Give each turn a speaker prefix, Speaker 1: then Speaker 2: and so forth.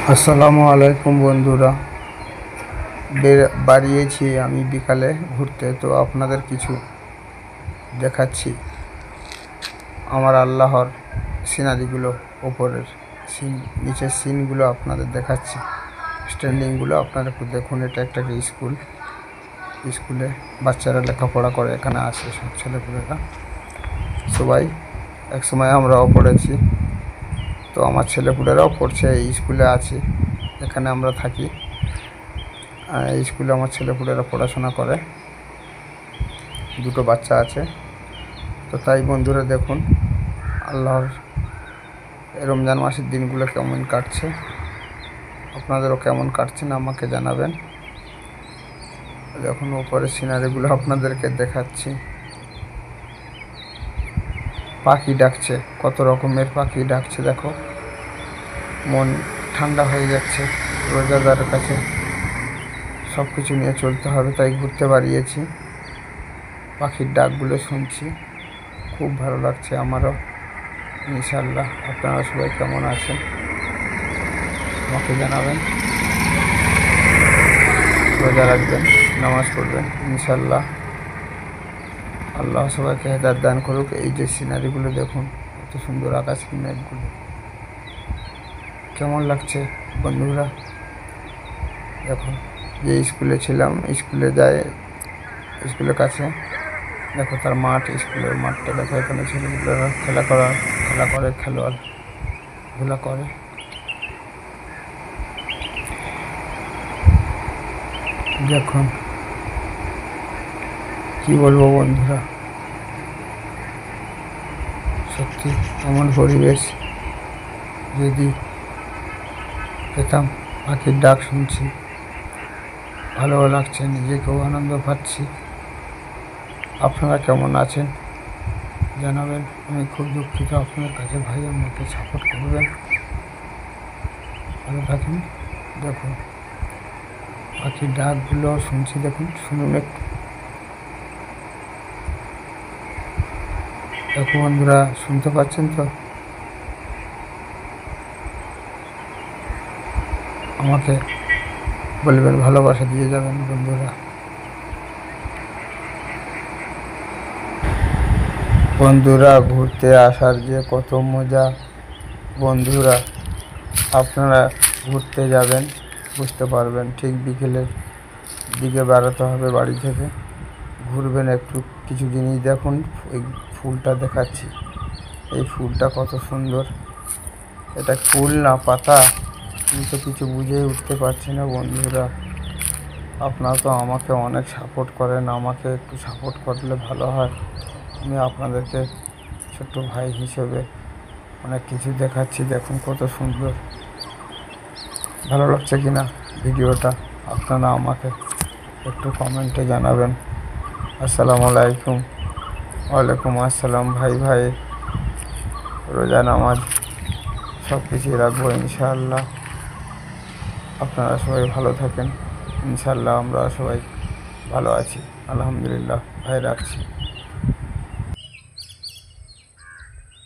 Speaker 1: আসসালামু আলাইকুম বন্ধুরা। বাড়িয়েছি আমি বিকালে ঘুরতে, তো আপনাদের কিছু দেখাচ্ছি আমার আল্লাহর সিনারিগুলো, ওপরের সিন, নিচের সিনগুলো আপনাদের দেখাচ্ছি, স্ট্যান্ডিংগুলো আপনারা একটু দেখুন। এটা একটা স্কুলে বাচ্চারা লেখাপড়া করে, এখানে আসে সব ছেলেপুলেরা সবাই। একসময় আমরাও পড়েছি, তো আমার ছেলেপুলেরাও পড়ছে, এই স্কুলে আছে, এখানে আমরা থাকি। এই স্কুলে আমার ছেলেপুলেরা পড়াশোনা করে, দুটো বাচ্চা আছে। তো তাই বন্ধুরা দেখুন আল্লাহর রমজান মাসের দিনগুলো কেমন কাটছে, আপনাদেরও কেমন কাটছে না আমাকে জানাবেন। দেখুন ওপরে সিনারিগুলো আপনাদেরকে দেখাচ্ছি। পাখি ডাকছে, কত রকমের পাখি ডাকছে, দেখো মন ঠান্ডা হয়ে যাচ্ছে। রোজাদারের কাছে সব কিছু নিয়ে চলতে হবে, তাই ঘুরতে বাড়িয়েছি। পাখির ডাকগুলো শুনছি, খুব ভালো লাগছে আমারও। ইনশাআল্লাহ আপনারা সবাই কেমন আছেন আমাকে জানাবেন। রোজা রাখবেন, নামাজ পড়বেন ইনশাআল্লাহ। আল্লাহ সবাইকে হেদায়েত দান করুক। এই যে সিনারিগুলো দেখুন, কত সুন্দর আকাশের মেঘগুলো, কেমন লাগছে বন্ধুরা। দেখুন যে স্কুলে ছিলাম, স্কুলে যায়, স্কুলের কাছে দেখো তার মাঠ, স্কুলের মাঠটা দেখো। এখানে ছেলেগুলোরা খেলা করে, খেলোয়াড় করে। দেখুন কি বলবো বন্ধুরা, সত্যি এমন পরিবেশ যদি পেতাম। পাখির ডাক শুনছি, ভালো লাগছে, নিজেকেও আনন্দ পাচ্ছি। আপনারা কেমন আছেন জানাবেন। আমি খুব দুঃখিত আপনার কাছে ভাই, আমাকে সাপোর্ট করবেন, ভালো থাকেন। দেখুন পাখির ডাকগুলো শুনছি, দেখুন শুনুন একটু। দেখো বন্ধুরা, শুনতে পাচ্ছেন তো? আমাকে বলবেন, ভালোবাসা দিয়ে যাবেন বন্ধুরা। বন্ধুরা ঘুরতে আসার যে কত মজা বন্ধুরা, আপনারা ঘুরতে যাবেন বুঝতে পারবেন। ঠিক বিকেলের দিকে বেড়াতে হবে বাড়ি থেকে, ঘুরবেন একটু কিছু জিনিস দেখুন। এই ফুলটা দেখাচ্ছি, এই ফুলটা কত সুন্দর। এটা ফুল না পাতা, আমি তো কিছু বুঝেই উঠতে পারছি না বন্ধুরা। আপনারা তো আমাকে অনেক সাপোর্ট করেন, আমাকে একটু সাপোর্ট করলে ভালো হয়। আমি আপনাদেরকে ছোট্ট ভাই হিসেবে অনেক কিছু দেখাচ্ছি, দেখুন কত সুন্দর। ভালো লাগছে কিনা ভিডিওটা আপনারা আমাকে একটু কমেন্টে জানাবেন। আসসালামু আলাইকুম। ওয়ালাইকুম আসসালাম। ভাই রোজা নামাজ সব কিছুই রাখবো ইনশাআল্লাহ। আপনারা সবাই ভালো থাকেন ইনশাআল্লাহ। আমরা সবাই ভালো আছি আলহামদুলিল্লাহ। ভাই রাখছি।